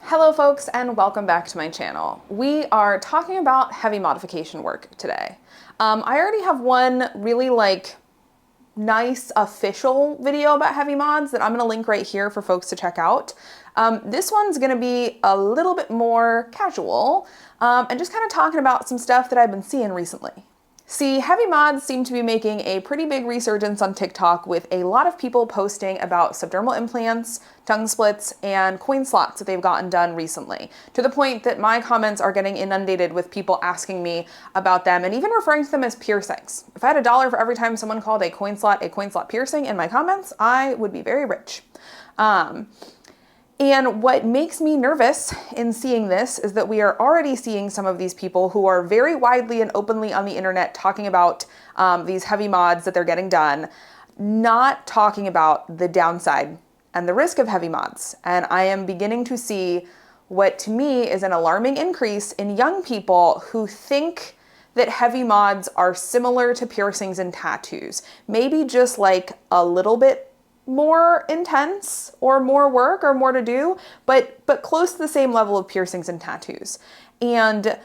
Hello folks and welcome back to my channel. We are talking about heavy modification work today. I already have one really nice official video about heavy mods that I'm going to link right here for folks to check out. This one's going to be a little bit more casual and just kind of talking about some stuff that I've been seeing recently. See, heavy mods seem to be making a pretty big resurgence on TikTok with a lot of people posting about subdermal implants, tongue splits, and coin slots that they've gotten done recently, to the point that my comments are getting inundated with people asking me about them and even referring to them as piercings. If I had $1 for every time someone called a coin slot piercing in my comments, I would be very rich. And what makes me nervous in seeing this is that we are already seeing some of these people who are very widely and openly on the internet talking about these heavy mods that they're getting done, not talking about the downside and the risk of heavy mods. And I am beginning to see what to me is an alarming increase in young people who think that heavy mods are similar to piercings and tattoos, maybe just like a little bit more intense or more work or more to do, but close to the same level of piercings and tattoos. And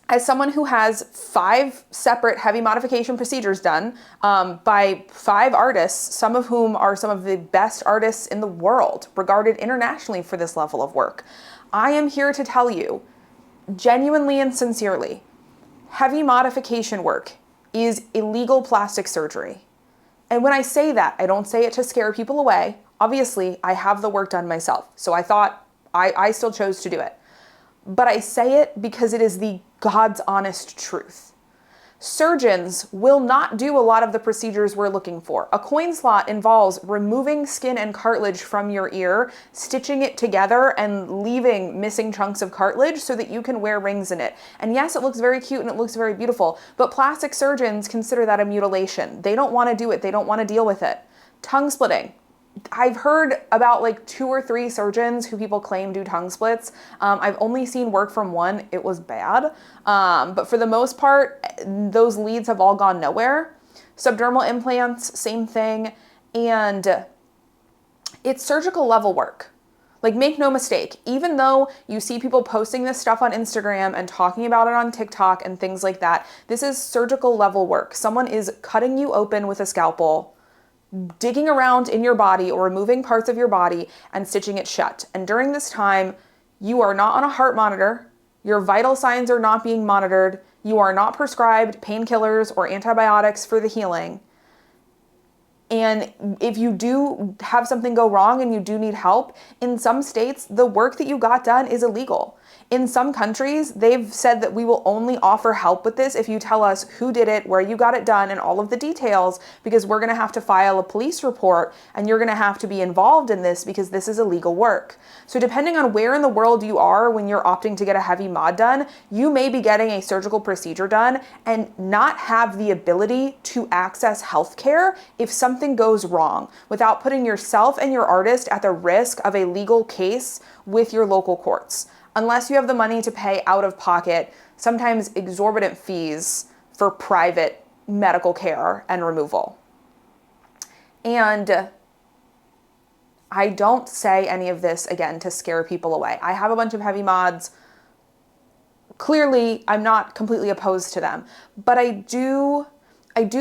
as someone who has 5 separate heavy modification procedures done by 5 artists, some of whom are some of the best artists in the world, regarded internationally for this level of work, I am here to tell you, genuinely and sincerely, heavy modification work is illegal plastic surgery. And when I say that, I don't say it to scare people away. Obviously, I have the work done myself, so I thought I still chose to do it. But I say it because it is the God's honest truth. Surgeons will not do a lot of the procedures we're looking for. A coin slot involves removing skin and cartilage from your ear, stitching it together, and leaving missing chunks of cartilage so that you can wear rings in it. And yes, it looks very cute and it looks very beautiful, but plastic surgeons consider that a mutilation. They don't want to do it. They don't want to deal with it. Tongue splitting. I've heard about like 2 or 3 surgeons who people claim do tongue splits. I've only seen work from one. It was bad. But for the most part, those leads have all gone nowhere. Subdermal implants, same thing. And it's surgical level work. Like, make no mistake, even though you see people posting this stuff on Instagram and talking about it on TikTok and things like that, this is surgical level work. Someone is cutting you open with a scalpel, digging around in your body or removing parts of your body and stitching it shut. And during this time, you are not on a heart monitor. Your vital signs are not being monitored. You are not prescribed painkillers or antibiotics for the healing. And if you do have something go wrong and you do need help, in some states, the work that you got done is illegal. In some countries, they've said that we will only offer help with this if you tell us who did it, where you got it done, and all of the details, because we're going to have to file a police report and you're going to have to be involved in this because this is illegal work. So depending on where in the world you are when you're opting to get a heavy mod done, you may be getting a surgical procedure done and not have the ability to access healthcare if something goes wrong, without putting yourself and your artist at the risk of a legal case with your local courts. Unless you have the money to pay out of pocket, sometimes exorbitant fees for private medical care and removal. And I don't say any of this, again, to scare people away. I have a bunch of heavy mods. Clearly, I'm not completely opposed to them, but I do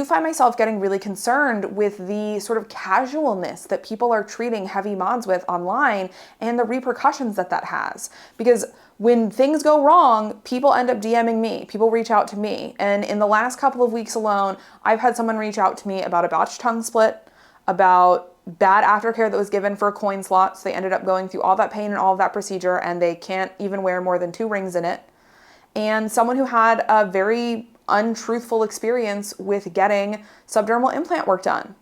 find myself getting really concerned with the sort of casualness that people are treating heavy mods with online and the repercussions that that has. Because when things go wrong, people end up DMing me, people reach out to me. And in the last couple of weeks alone, I've had someone reach out to me about a botched tongue split, about bad aftercare that was given for a coin slot. So they ended up going through all that pain and all of that procedure, and they can't even wear more than 2 rings in it. And someone who had a very untruthful experience with getting subdermal implant work done.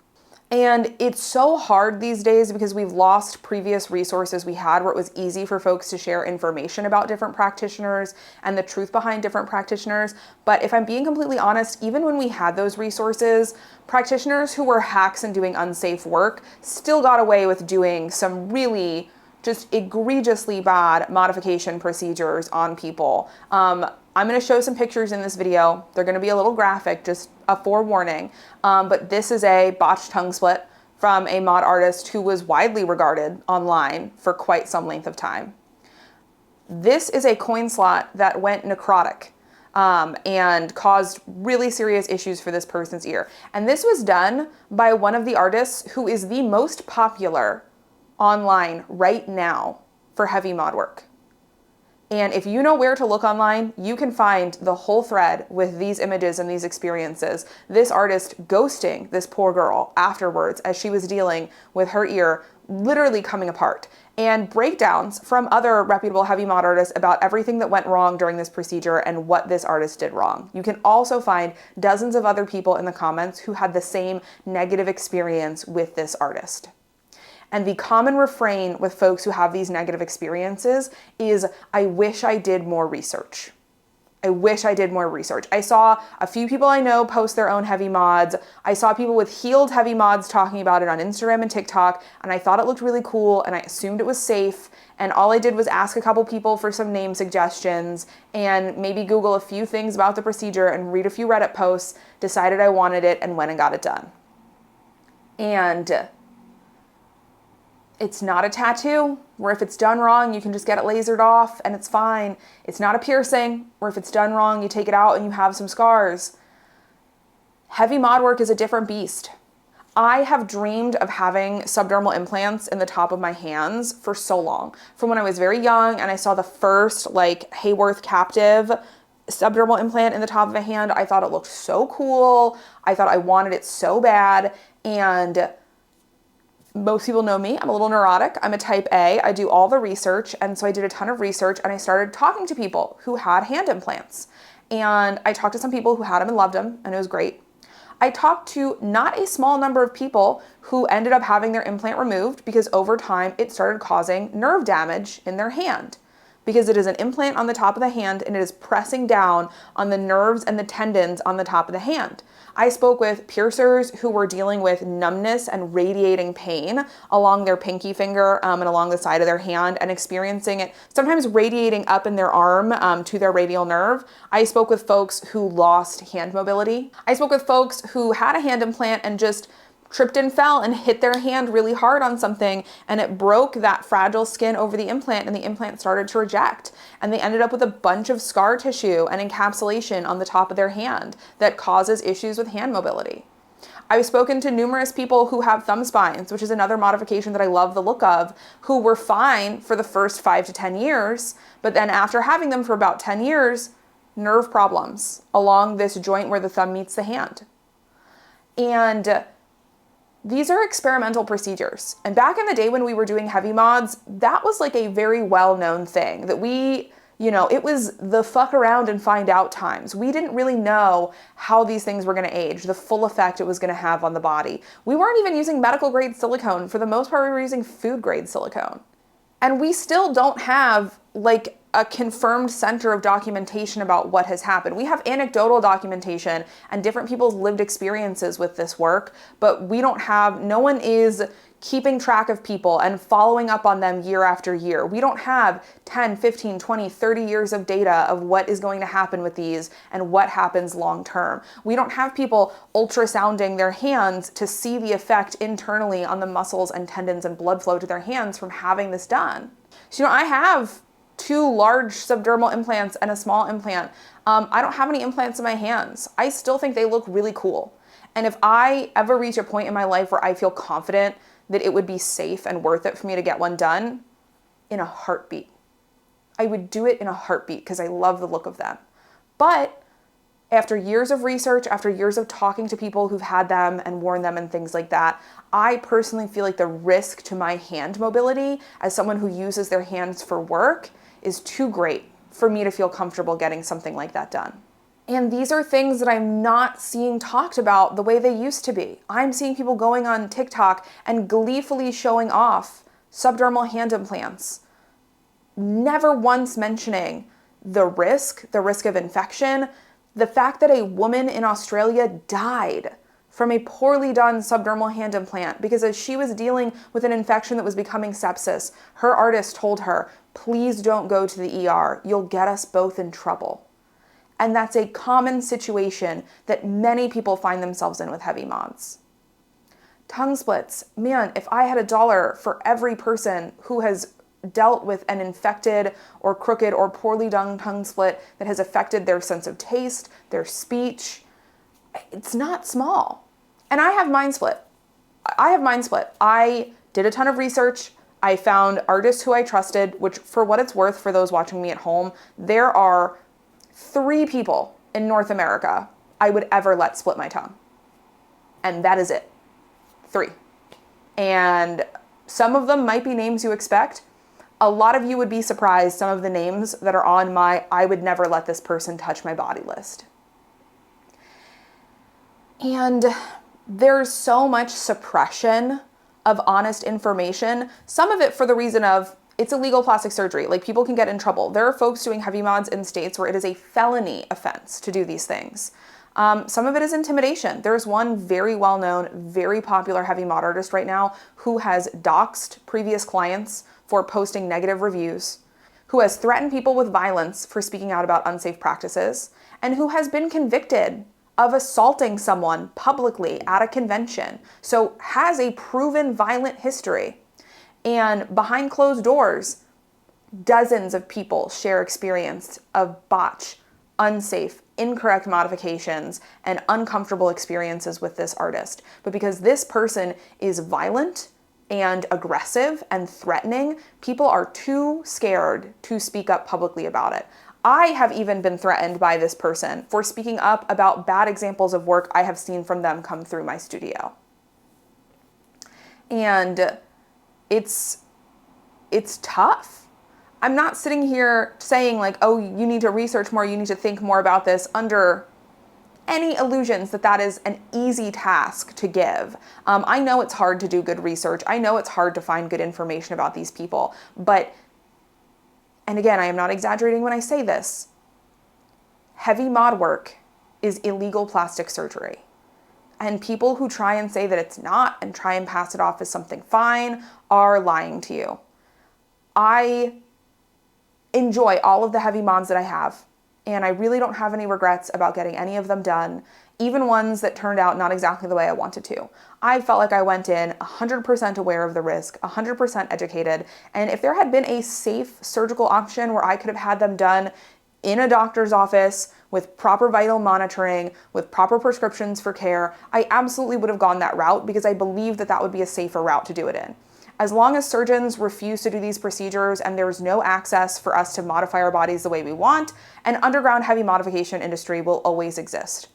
And it's so hard these days because we've lost previous resources we had where it was easy for folks to share information about different practitioners and the truth behind different practitioners. But if I'm being completely honest, even when we had those resources, practitioners who were hacks and doing unsafe work still got away with doing some really just egregiously bad modification procedures on people. I'm going to show some pictures in this video. They're going to be a little graphic, just a forewarning. But this is a botched tongue split from a mod artist who was widely regarded online for quite some length of time. This is a coin slot that went necrotic and caused really serious issues for this person's ear. And this was done by one of the artists who is the most popular online right now for heavy mod work. And if you know where to look online, you can find the whole thread with these images and these experiences. This artist ghosting this poor girl afterwards as she was dealing with her ear literally coming apart, and breakdowns from other reputable heavy mod artists about everything that went wrong during this procedure and what this artist did wrong. You can also find dozens of other people in the comments who had the same negative experience with this artist. And the common refrain with folks who have these negative experiences is, I wish I did more research. I wish I did more research. I saw a few people I know post their own heavy mods. I saw people with healed heavy mods talking about it on Instagram and TikTok, and I thought it looked really cool, and I assumed it was safe. And all I did was ask a couple people for some name suggestions and maybe Google a few things about the procedure and read a few Reddit posts, decided I wanted it, and went and got it done. And it's not a tattoo, where if it's done wrong, you can just get it lasered off and it's fine. It's not a piercing, where if it's done wrong, you take it out and you have some scars. Heavy mod work is a different beast. I have dreamed of having subdermal implants in the top of my hands for so long. From when I was very young and I saw the first Hayworth Captive subdermal implant in the top of a hand, I thought it looked so cool. I thought I wanted it so bad. And most people know me, I'm a little neurotic. I'm a type A. I do all the research. And so I did a ton of research and I started talking to people who had hand implants. And I talked to some people who had them and loved them, and it was great. I talked to not a small number of people who ended up having their implant removed because over time it started causing nerve damage in their hand, because it is an implant on the top of the hand and it is pressing down on the nerves and the tendons on the top of the hand. I spoke with piercers who were dealing with numbness and radiating pain along their pinky finger and along the side of their hand, and experiencing it sometimes radiating up in their arm to their radial nerve. I spoke with folks who lost hand mobility. I spoke with folks who had a hand implant and just tripped and fell and hit their hand really hard on something, and it broke that fragile skin over the implant, and the implant started to reject, and they ended up with a bunch of scar tissue and encapsulation on the top of their hand that causes issues with hand mobility. I've spoken to numerous people who have thumb spines, which is another modification that I love the look of, who were fine for the first 5 to 10 years, but then after having them for about 10 years, nerve problems along this joint where the thumb meets the hand. And these are experimental procedures. And back in the day when we were doing heavy mods, that was like a very well-known thing that it was the fuck around and find out times. We didn't really know how these things were gonna age, the full effect it was gonna have on the body. We weren't even using medical grade silicone. For the most part, we were using food grade silicone. And we still don't have a confirmed center of documentation about what has happened. We have anecdotal documentation and different people's lived experiences with this work, but no one is keeping track of people and following up on them year after year. We don't have 10, 15, 20, 30 years of data of what is going to happen with these and what happens long term. We don't have people ultrasounding their hands to see the effect internally on the muscles and tendons and blood flow to their hands from having this done. So, I have 2 large subdermal implants and a small implant. I don't have any implants in my hands. I still think they look really cool. And if I ever reach a point in my life where I feel confident that it would be safe and worth it for me to get one done, in a heartbeat. I would do it in a heartbeat because I love the look of them. But after years of research, after years of talking to people who've had them and worn them and things like that, I personally feel like the risk to my hand mobility as someone who uses their hands for work is too great for me to feel comfortable getting something like that done. And these are things that I'm not seeing talked about the way they used to be. I'm seeing people going on TikTok and gleefully showing off subdermal hand implants, never once mentioning the risk of infection, the fact that a woman in Australia died from a poorly done subdermal hand implant because as she was dealing with an infection that was becoming sepsis, her artist told her, please don't go to the ER, you'll get us both in trouble. And that's a common situation that many people find themselves in with heavy mods. Tongue splits. Man, if I had $1 for every person who has dealt with an infected or crooked or poorly done tongue split that has affected their sense of taste, their speech. It's not small. And I have mind split. I did a ton of research. I found artists who I trusted, which for what it's worth for those watching me at home, there are 3 people in North America I would ever let split my tongue. And that is it. 3. And some of them might be names you expect. A lot of you would be surprised some of the names that are on my I would never let this person touch my body list. And there's so much suppression of honest information, some of it for the reason of it's illegal plastic surgery. Like, people can get in trouble. There are folks doing heavy mods in states where it is a felony offense to do these things. Some of it is intimidation. There's one very well-known, very popular heavy mod artist right now who has doxed previous clients for posting negative reviews, who has threatened people with violence for speaking out about unsafe practices, and who has been convicted of assaulting someone publicly at a convention. So has a proven violent history. And behind closed doors, dozens of people share experience of botch, unsafe, incorrect modifications, and uncomfortable experiences with this artist. But because this person is violent and aggressive and threatening, people are too scared to speak up publicly about it. I have even been threatened by this person for speaking up about bad examples of work I have seen from them come through my studio. And it's tough. I'm not sitting here saying like, oh, you need to research more, you need to think more about this under any illusions that that is an easy task to give. I know it's hard to do good research. I know it's hard to find good information about these people, but, and again, I am not exaggerating when I say this, heavy mod work is illegal plastic surgery. And people who try and say that it's not and try and pass it off as something fine are lying to you. I enjoy all of the heavy mods that I have, and I really don't have any regrets about getting any of them done, even ones that turned out not exactly the way I wanted to. I felt like I went in 100% aware of the risk, 100% educated, and if there had been a safe surgical option where I could have had them done in a doctor's office with proper vital monitoring, with proper prescriptions for care, I absolutely would have gone that route because I believe that that would be a safer route to do it in. As long as surgeons refuse to do these procedures and there's no access for us to modify our bodies the way we want, an underground heavy modification industry will always exist.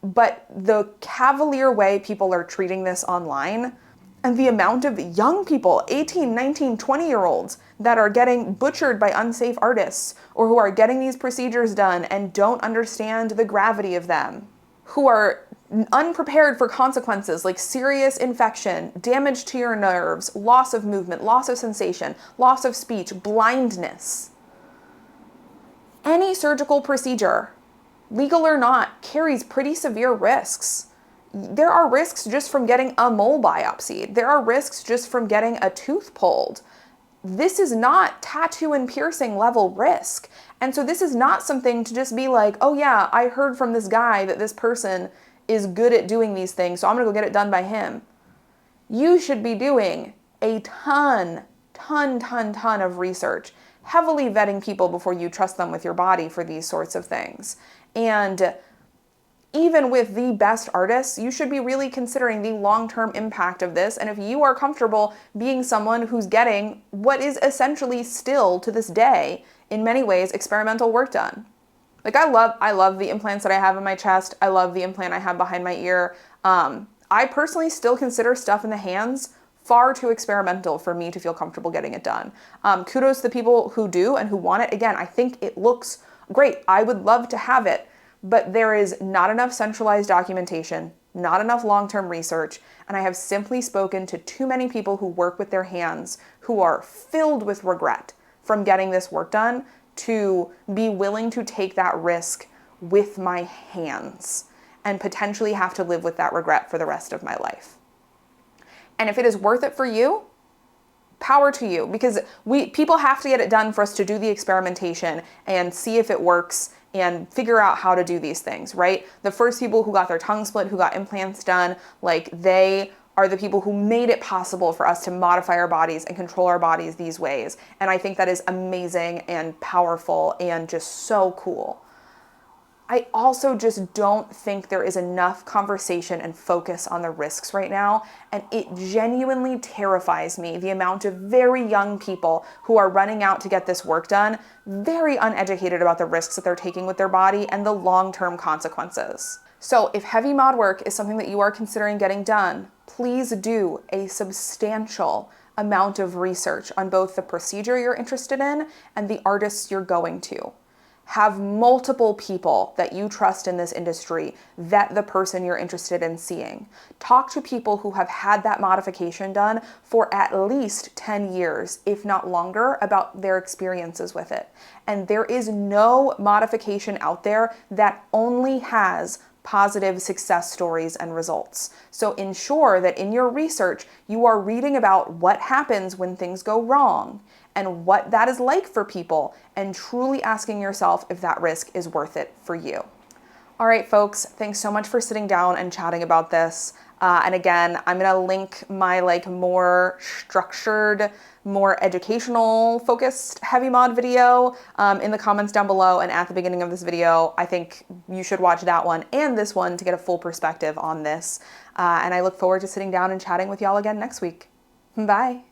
But the cavalier way people are treating this online, and the amount of young people, 18, 19, 20-year-olds, that are getting butchered by unsafe artists, or who are getting these procedures done and don't understand the gravity of them, who are unprepared for consequences like serious infection, damage to your nerves, loss of movement, loss of sensation, loss of speech, blindness. Any surgical procedure, legal or not, carries pretty severe risks. There are risks just from getting a mole biopsied. There are risks just from getting a tooth pulled. This is not tattoo and piercing level risk. And so this is not something to just be like, oh yeah, I heard from this guy that this person is good at doing these things, so I'm gonna go get it done by him. You should be doing a ton of research, heavily vetting people before you trust them with your body for these sorts of things. And even with the best artists, you should be really considering the long-term impact of this. And if you are comfortable being someone who's getting what is essentially still to this day, in many ways, experimental work done. Like, I love the implants that I have in my chest. I love the implant I have behind my ear. I personally still consider stuff in the hands far too experimental for me to feel comfortable getting it done. Kudos to the people who do and who want it. Again, I think it looks great. I would love to have it, but there is not enough centralized documentation, not enough long-term research, and I have simply spoken to too many people who work with their hands who are filled with regret from getting this work done to be willing to take that risk with my hands and potentially have to live with that regret for the rest of my life. And if it is worth it for you, power to you, because people have to get it done for us to do the experimentation and see if it works and figure out how to do these things, right? The first people who got their tongue split, who got implants done, like, they are the people who made it possible for us to modify our bodies and control our bodies these ways. And I think that is amazing and powerful and just so cool. I also just don't think there is enough conversation and focus on the risks right now, and it genuinely terrifies me the amount of very young people who are running out to get this work done, very uneducated about the risks that they're taking with their body and the long-term consequences. So if heavy mod work is something that you are considering getting done, please do a substantial amount of research on both the procedure you're interested in and the artists you're going to. Have multiple people that you trust in this industry vet the person you're interested in seeing. Talk to people who have had that modification done for at least 10 years, if not longer, about their experiences with it. And there is no modification out there that only has positive success stories and results. So ensure that in your research, you are reading about what happens when things go wrong and what that is like for people, and truly asking yourself if that risk is worth it for you. All right, folks, thanks so much for sitting down and chatting about this. And again, I'm gonna link my more structured, more educational focused heavy mod video in the comments down below and at the beginning of this video. I think you should watch that one and this one to get a full perspective on this. And I look forward to sitting down and chatting with y'all again next week. Bye.